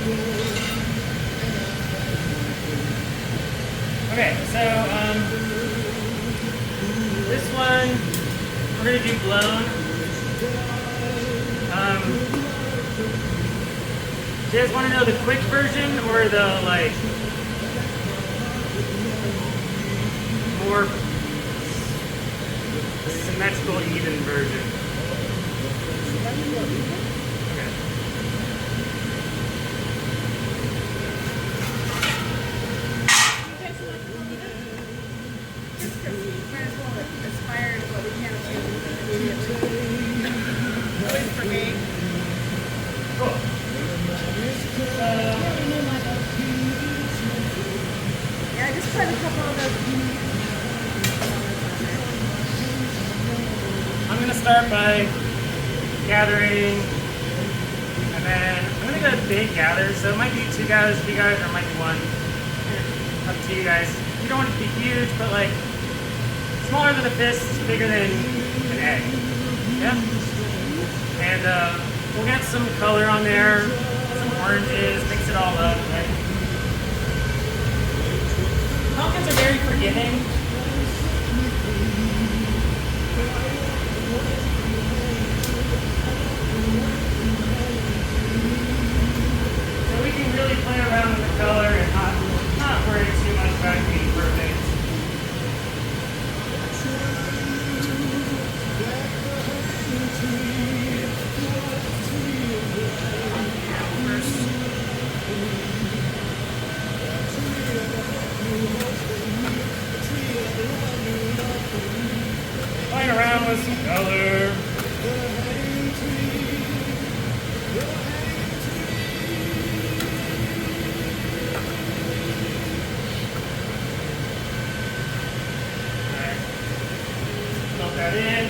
Okay, so this one we're gonna do blown. Do you guys want to know the quick version or the like more symmetrical, even version? Okay. Inspired what we can immediately. Wait for me. Cool. Yeah, I just put a couple of those. I'm going to start by gathering, and then I'm going to go big gathers. So it might be 2 gathers, 3 gathers, or it might be 1. Up to you guys. You don't want it to be huge, but like smaller than a fist, bigger than an egg. Yeah? And we'll get some color on there, some oranges, mix it all up. Right? Pumpkins are very forgiving. So we can really play around with the color and not worry too much about it being perfect. Playing around with some color. Dump that in.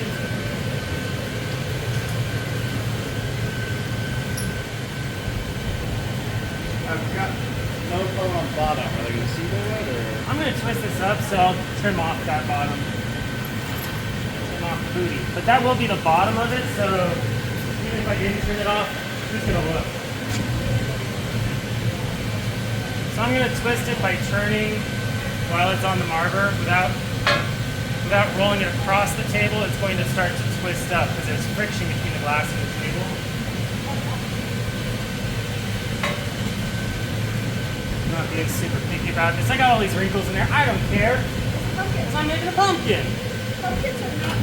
I've got no color on bottom. Are they going to see that, or? I'm going to twist this up, so I'll trim off that bottom. Trim off the booty. But that will be the bottom of it, so even if I didn't trim it off, it's just going to look. So I'm going to twist it by turning while it's on the marber. Without rolling it across the table, it's going to start to twist up because there's friction between the glass and the table. Not being super picky about this. I got all these wrinkles in there. I don't care. Pumpkins. So I'm making a pumpkin. Pumpkins are not.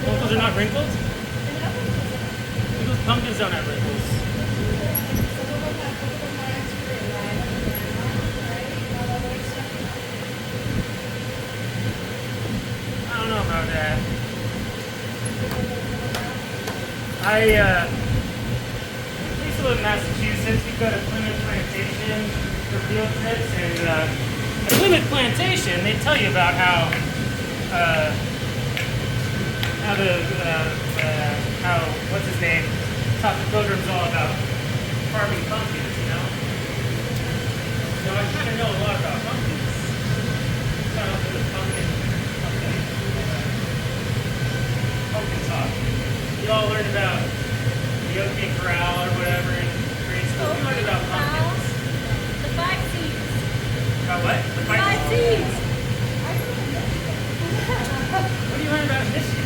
Wrinkles are not wrinkles? Because pumpkins don't have wrinkles. I don't know about that. I used to live in Massachusetts. We go to Plymouth Plantation for field trips, and at Plymouth Plantation, they tell you about how what's his name, taught the pilgrims all about carving pumpkins, you know? So I kind of know a lot about pumpkins. Start off with a pumpkin talk. You all learned about the opening corral or whatever in grade school. You learned about pumpkins. The 5 C's. About what? The 5 C's. What do you learn about in history?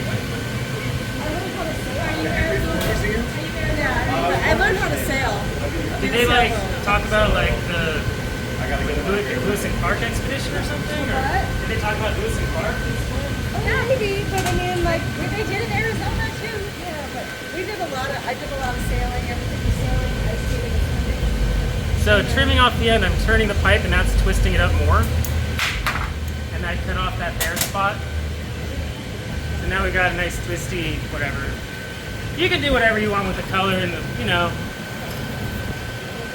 I learned how to sail. Did they like talk about like the Lewis and Clark expedition or something? Or What? did they talk about Lewis and Clark? Yeah, maybe, but I mean, like, they did in Arizona too. Yeah, but I did a lot of sailing, everything was sailing, ice skating, and So trimming off the end, I'm turning the pipe and that's twisting it up more. And I cut off that bare spot. So now we got a nice twisty, whatever. You can do whatever you want with the color and the, you know.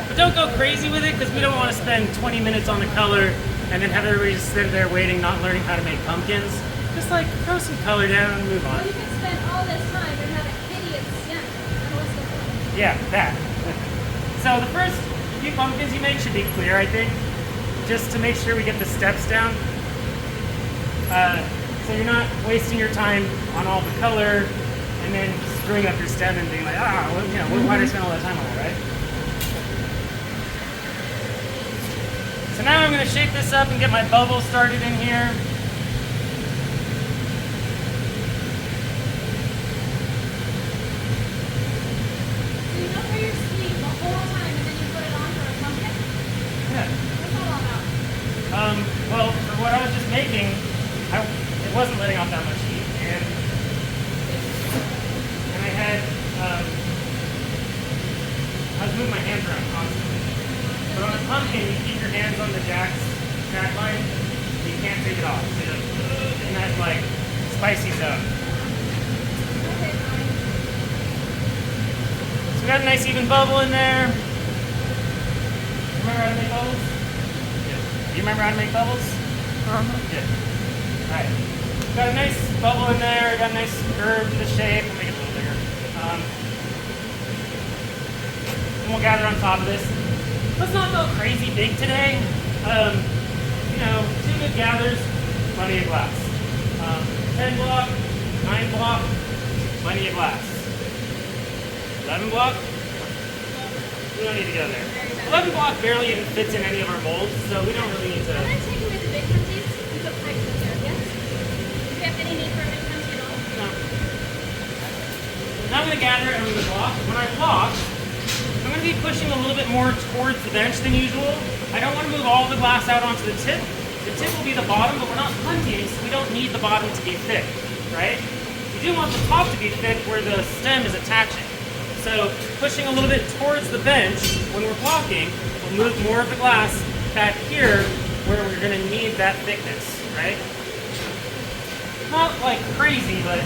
But don't go crazy with it because we don't want to spend 20 minutes on the color and then have everybody just sit there waiting, not learning how to make pumpkins. Just like throw some color down and move on. Well, you can spend all this time and have a hideous stem. Yeah, that. So the first few pumpkins you make should be clear, I think, just to make sure we get the steps down. So you're not wasting your time on all the color and then screwing up your stem and being like, well, you know, why did I spend all that time on it, right? now I'm going to shake this up and get my bubbles started in here. So you don't wear your sleeve the whole time and then you put it on for a pumpkin? Yeah. What's that all about? Well, for what I was just making, it wasn't letting off that much heat, and I had, I was moving my hands around constantly. But on a pumpkin, you keep your hands on the jack line, you can't take it off. So you're like, in that like spicy zone. Okay, fine. So we got a nice even bubble in there. Remember how to make bubbles? Good. You remember how to make bubbles? Good. Alright. Got a nice bubble in there, got a nice curve to the shape. We'll make it a little bigger. And we'll gather on top of this. Let's not go crazy big today. You know, 2 good gathers, plenty of glass. 10 block, 9 block, plenty of glass. 11 block, we don't need to go there. 11 block barely even fits in any of our molds, so we don't really need to. I'm going to take away the big empties and put pipes in there, yes? Do you have any need for a big empty at all? No. Now I'm going to gather it and I'm going to block. When I block, I'm going to be pushing a little bit more towards the bench than usual. I don't want to move all the glass out onto the tip. The tip will be the bottom, but we're not punting, so we don't need the bottom to be thick, right? We do want the top to be thick where the stem is attaching. So pushing a little bit towards the bench when we're blocking will move more of the glass back here where we're going to need that thickness, right? Not like crazy, but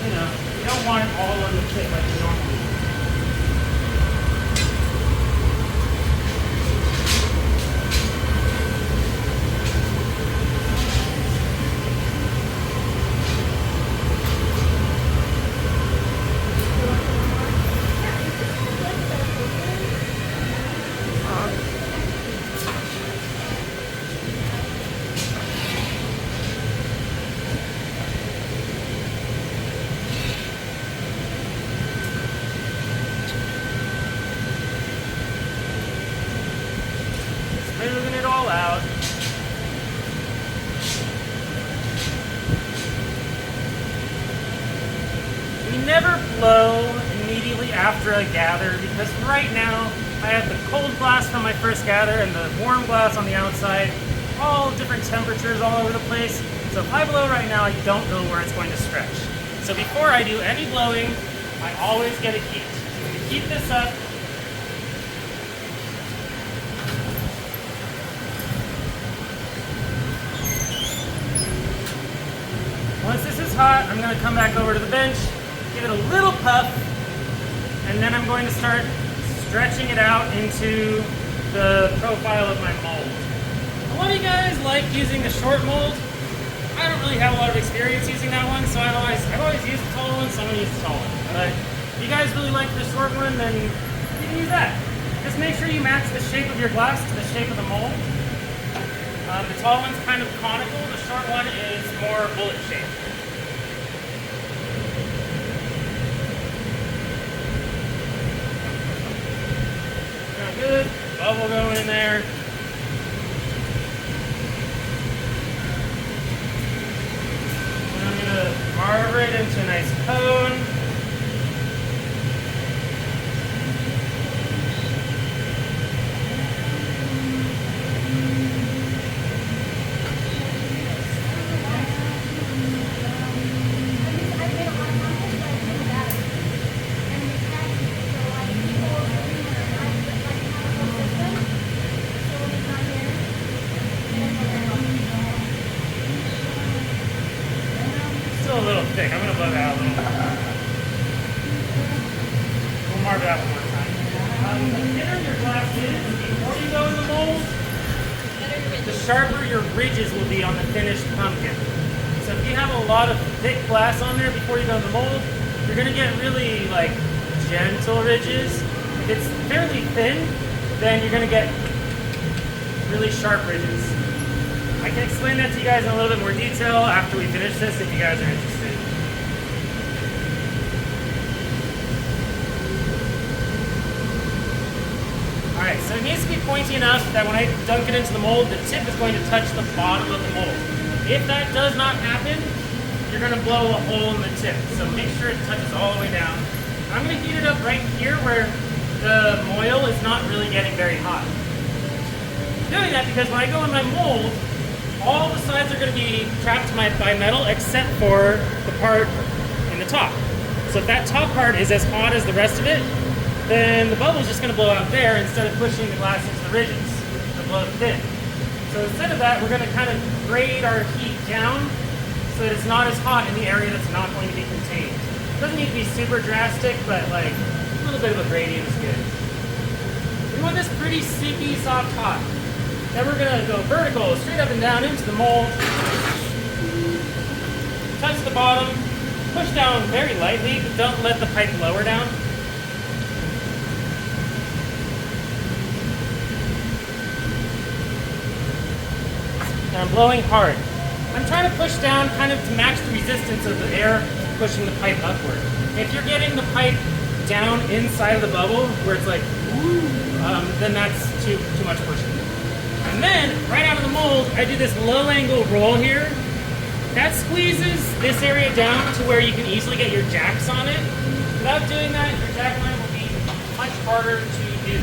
you know, you don't want it all on the tip like you normally do. Smoothing it all out. We never blow immediately after a gather because right now I have the cold glass from my first gather and the warm glass on the outside, all different temperatures all over the place. So if I blow right now, I don't know where it's going to stretch. So before I do any blowing, I always get a heat. To keep this up, once this is hot, I'm going to come back over to the bench, give it a little puff, and then I'm going to start stretching it out into the profile of my mold. A lot of you guys like using the short mold. I don't really have a lot of experience using that one, so I've always used the tall one, so I'm going to use the tall one. But if you guys really like the short one, then you can use that. Just make sure you match the shape of your glass to the shape of the mold. The tall one's kind of conical, the short one is more bullet shaped. Good, bubble going in there. And I'm going to carve it into a nice cone. Still a little thick. I'm going to blow that out a little bit. We'll mark that one more time. The thinner your glass is before you go in the mold, the sharper your ridges will be on the finished pumpkin. So if you have a lot of thick glass on there before you go in the mold, you're going to get really like gentle ridges. If it's fairly thin, then you're going to get really sharp ridges. I can explain that to you guys in a little bit more detail after we finish this if you guys are interested. Alright, so it needs to be pointy enough that when I dunk it into the mold, the tip is going to touch the bottom of the mold. If that does not happen, you're going to blow a hole in the tip. So make sure it touches all the way down. I'm going to heat it up right here where the moil is not really getting very hot. I'm doing that because when I go in my mold, all the sides are going to be trapped by metal except for the part in the top. So if that top part is as hot as the rest of it, then the bubble's just going to blow out there instead of pushing the glass into the ridges to blow it thin. So instead of that, we're going to kind of grade our heat down so that it's not as hot in the area that's not going to be contained. It doesn't need to be super drastic, but like a little bit of a gradient is good. We want this pretty sticky, soft hot. Then we're going to go vertical, straight up and down into the mold. Touch the bottom, push down very lightly, but don't let the pipe lower down. And I'm blowing hard. I'm trying to push down kind of to match the resistance of the air pushing the pipe upward. If you're getting the pipe down inside of the bubble, where it's like, woo, then that's too much pushing. And then, right out of the mold, I do this low angle roll here. That squeezes this area down to where you can easily get your jacks on it. Without doing that, your jack line will be much harder to do.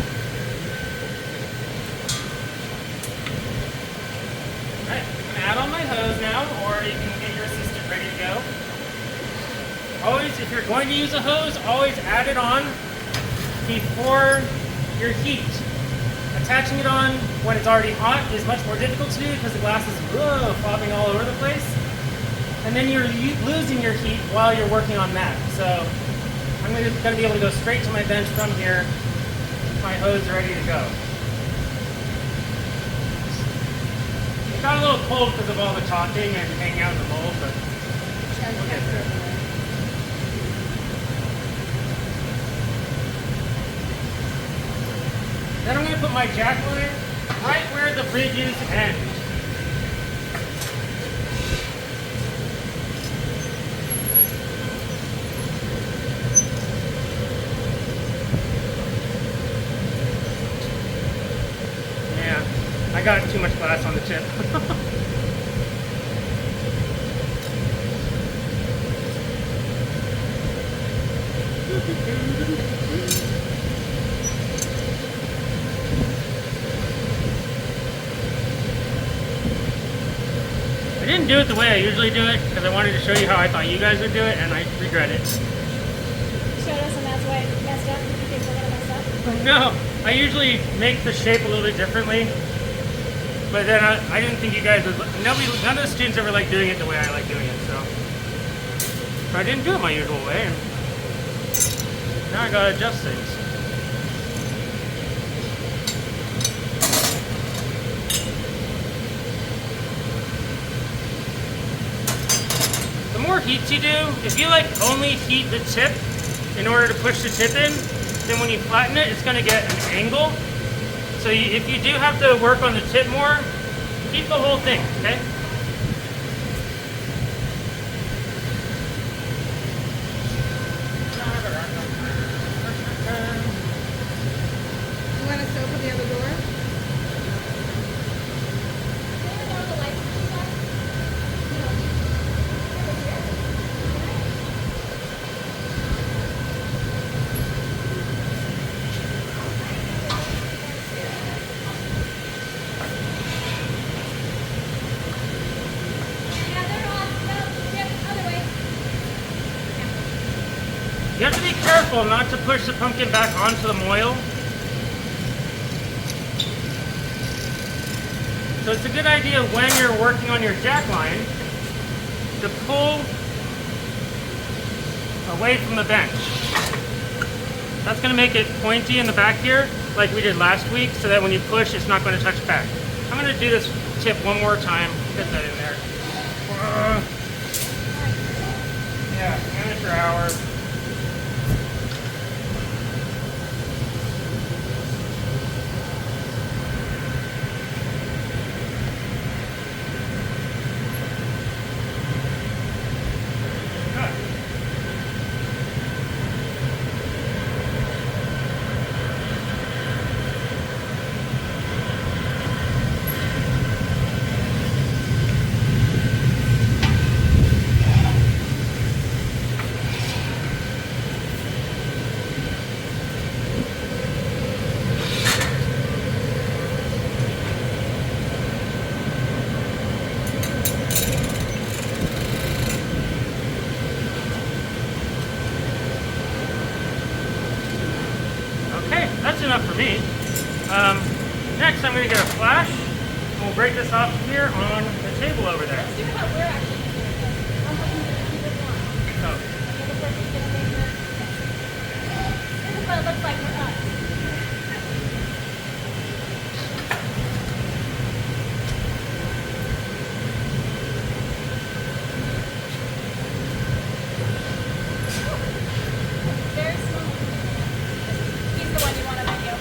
Alright, I'm going to add on my hose now, or you can get your assistant ready to go. Always, if you're going to use a hose, always add it on before your heat. Attaching it on when it's already hot is much more difficult to do because the glass is flopping all over the place. And then you're losing your heat while you're working on that. So I'm going to be able to go straight to my bench from here. My hose is ready to go. It got a little cold because of all the talking and hanging out in the mold, but we'll get there. Then I'm going to put my jack line right where the ridges end. Yeah, I got too much glass on the tip. I didn't do it the way I usually do it because I wanted to show you how I thought you guys would do it, and I regret it. You showed us and that's why it messed up. You think we're gonna mess up? No, I usually make the shape a little bit differently, but then I didn't think you guys would. None of the students ever like doing it the way I like doing it, so I didn't do it my usual way, and now I gotta adjust things. The more heats you do, if you like only heat the tip in order to push the tip in, then when you flatten it, it's going to get an angle. So if you do have to work on the tip more, keep the whole thing, okay? You want us to open the other door? You have to be careful not to push the pumpkin back onto the moil. So it's a good idea when you're working on your jack line to pull away from the bench. That's going to make it pointy in the back here, like we did last week, so that when you push, it's not going to touch back. I'm going to do this tip one more time. Get that in there. Yeah, amateur hour. me. Next, I'm going to get a flash, and we'll break this off here on the table over there. Let's do how we're actually going to do it. I'm looking at the people want. Oh. You're the person who's going to make this. This is what it looks like for us. Very small. He's the one you want to video.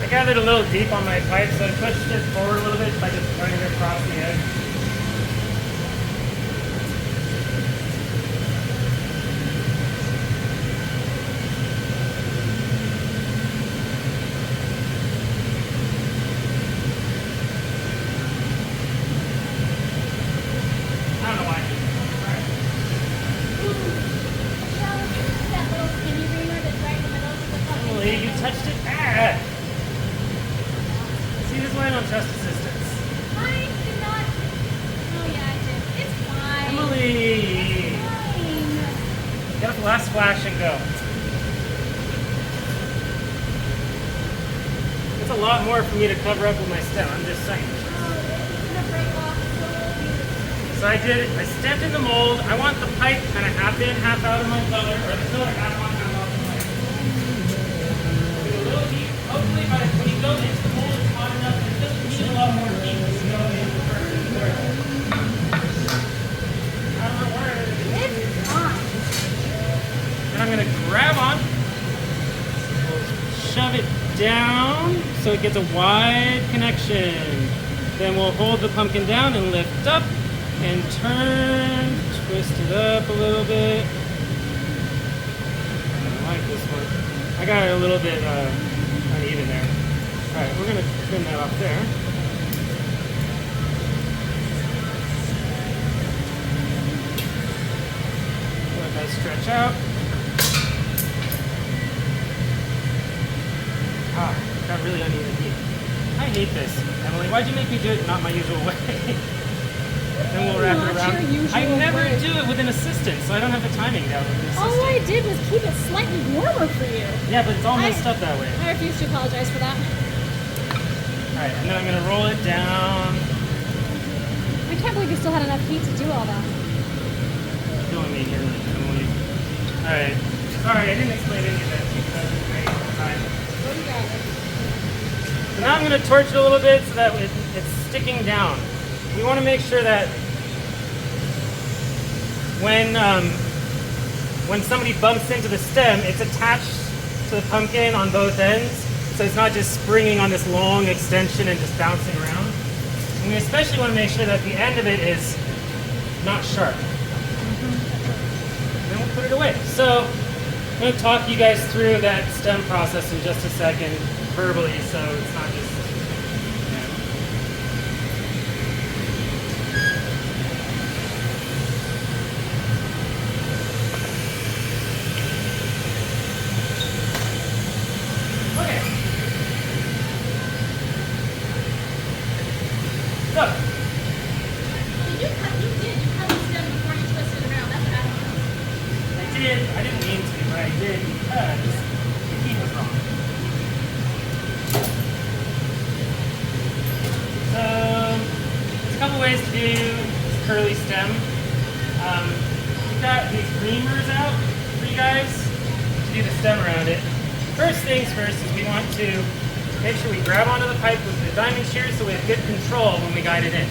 I gathered a little deep on my pipe, so I pushed it forward a little bit by just running it across the edge. I don't know why I did that. That little skinny reamer that's right in the middle of the fucking Emily, you touched it bad. See, this is why I don't trust assistants. I did not. Oh yeah, I did. It's fine. Emily! Fine. Get the last flash and go. It's a lot more for me to cover up with my stem, I'm just saying. Oh, this is gonna break off so beautifully. So I stamped in the mold. I want the pipe kind of half in, half out of my color, or the color half on, half off the pipe. Do a little heat. Hopefully when you go into the mold, it's hot enough. It doesn't need a lot more heat when you go in first. I don't know where it is. It's fine. Then I'm going to grab on, shove it down so it gets a wide connection. Then we'll hold the pumpkin down and lift up and turn, twist it up a little bit. I like this one. I got it a little bit uneven there. All right, we're going to trim that off there. Let that stretch out. Ah, got really uneven heat. I hate this. Emily, why'd you make me do it not my usual way? Then we'll wrap it Not around. your usual I never way. do it with an assistant, so I don't have the timing down with an assistant. All I did was keep it slightly warmer for you. Yeah, but it's all messed up that way. I refuse to apologize for that. Alright, and then I'm gonna roll it down. I can't believe you still had enough heat to do all that. Killing me here, Emily. Alright. Sorry, I didn't explain any of that to you. That was great. Alright. What do you got? So now I'm going to torch it a little bit so that it's sticking down. We want to make sure that when somebody bumps into the stem, it's attached to the pumpkin on both ends, so it's not just springing on this long extension and just bouncing around. And we especially want to make sure that the end of it is not sharp. Then we'll put it away. So I'm going to talk you guys through that stem process in just a second, verbally, so it's not just. Okay. So. You cut the stem before you twist it around. That's what I don't know. I didn't mean to, but I did because the heat was wrong. So, there's a couple ways to do this curly stem. We've got these reamers out for you guys to do the stem around it. First things first is we want to make sure we grab onto the pipe with the diamond shears so we have good control when we guide it in.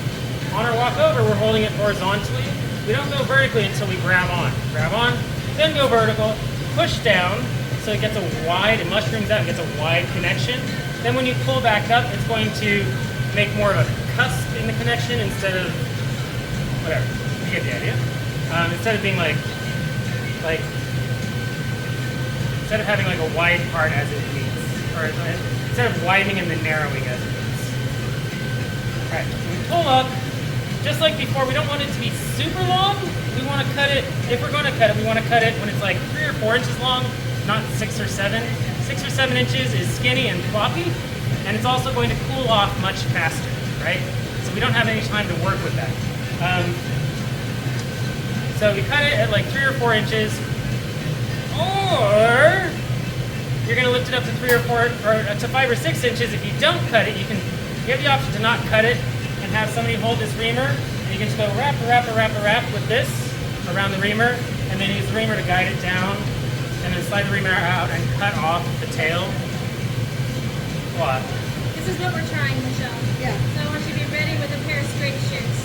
On our walk over, we're holding it horizontally. We don't go vertically until we grab on. Grab on, then go vertical, push down so it gets a wide, it mushrooms out and gets a wide connection. Then when you pull back up, it's going to make more of a cusp in the connection instead of, whatever, you get the idea. Instead of being like, instead of having like a wide part as it meets, or instead of widening and then narrowing as it meets. All right, so we pull up, just like before, we don't want it to be super long. We want to cut it, if we're going to cut it, we want to cut it when it's like 3 or 4 inches long, not 6 or 7. 6 6 or 7 inches is skinny and floppy, and it's also going to cool off much faster, right? So we don't have any time to work with that. So we cut it at like 3 or 4 inches, or you're going to lift it up to 3 or 4 or to 5 or 6 inches. If you don't cut it, you have the option to not cut it and have somebody hold this reamer, and you can just go wrap with this around the reamer, and then use the reamer to guide it down, and then slide the reamer out and cut off the tail. What? This is what we're trying, Michelle. Yeah. So I want you to be ready with a pair of straight shears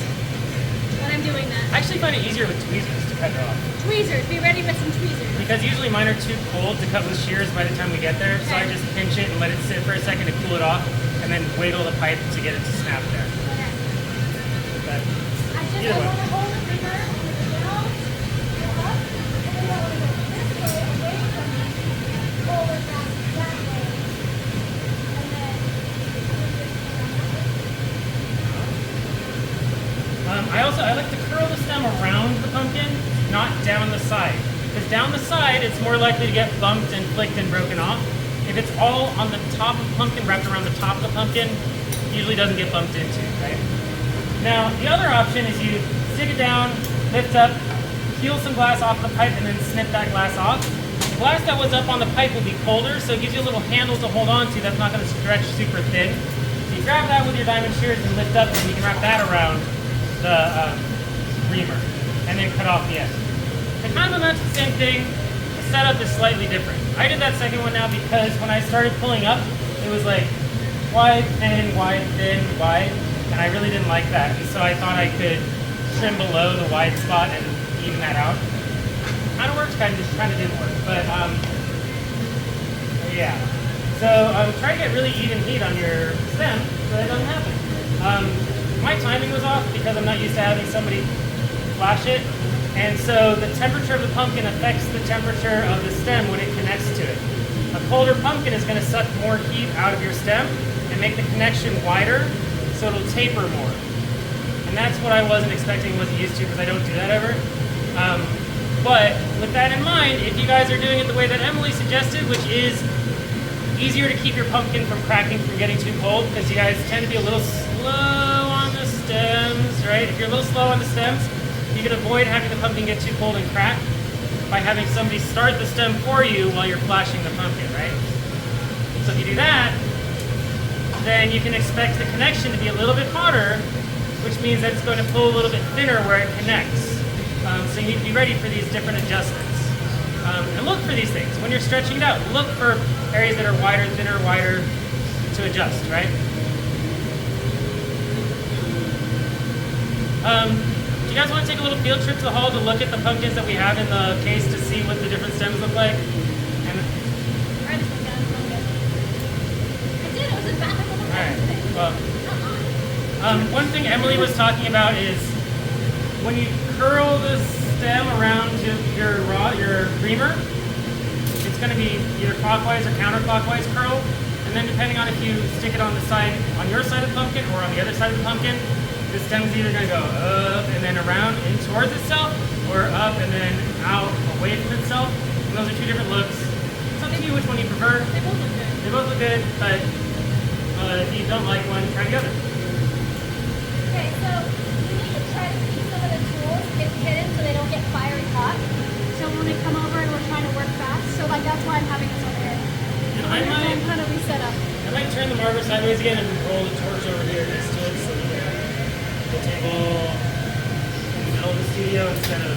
when I'm doing that. I actually find it easier with tweezers to cut it off. Tweezers. Be ready with some tweezers. Because usually mine are too cold to cut with shears by the time we get there, so I Okay. just pinch it and let it sit for a second to cool it off, and then wiggle the pipe to get it to snap there. Okay. But I just either way. want to hold the reamer, hold it down, go up, and then I want to go this way away from me, pull it back that way, and then I like to curl the stem around the pumpkin, not down the side. Because down the side, it's more likely to get bumped and flicked and broken off. If it's all on the top of the pumpkin, wrapped around the top of the pumpkin, it usually doesn't get bumped into, right? Now, the other option is you stick it down, lift up, peel some glass off the pipe, and then snip that glass off. The glass that was up on the pipe will be colder, so it gives you a little handle to hold on to that's not going to stretch super thin. So you grab that with your diamond shears and lift up, and you can wrap that around the reamer, and then cut off the end. It kind of amounts to the same thing. The setup is slightly different. I did that second one now because when I started pulling up, it was like wide, thin, wide, thin, wide, and I really didn't like that. And so I thought I could trim below the wide spot and even that out. Kind of works, kind of didn't work, but yeah. So try to get really even heat on your stem so that doesn't happen. My timing was off because I'm not used to having somebody flash it, and so the temperature of the pumpkin affects the temperature of the stem when it connects to it. A colder pumpkin is going to suck more heat out of your stem and make the connection wider, so it'll taper more. And that's what I wasn't expecting, wasn't used to, because I don't do that ever. But with that in mind, if you guys are doing it the way that Emily suggested, which is easier to keep your pumpkin from cracking, from getting too cold, because you guys tend to be a little slow on the stems, right? If you're a little slow on the stems, you can avoid having the pumpkin get too cold and crack by having somebody start the stem for you while you're flashing the pumpkin, right? So if you do that, then you can expect the connection to be a little bit hotter, which means that it's going to pull a little bit thinner where it connects. So you need to be ready for these different adjustments. And look for these things. When you're stretching it out, look for areas that are wider, thinner, wider to adjust, right? Do you guys want to take a little field trip to the hall to look at the pumpkins that we have in the case to see what the different stems look like? And I just went down a little bit. I did. It was a back of the Alright, today. well, one thing Emily was talking about is when you curl the stem around your reamer, it's going to be either clockwise or counterclockwise curl, and then depending on if you stick it on the side, on your side of the pumpkin or on the other side of the pumpkin, the stem's either going to go up and then around in towards itself, or up and then out away from itself. And those are two different looks. It's up to you which one you prefer. They both look good. They both look good, but if you don't like one, try the other. Okay, so you need to try to keep some of the tools hidden so they don't get fiery hot. So when they come over and we're trying to work fast, so like that's why I'm having this over here. And I might kind of reset up. turn the marker sideways again and roll the torch over here next to it so we can the table in the middle of the studio instead of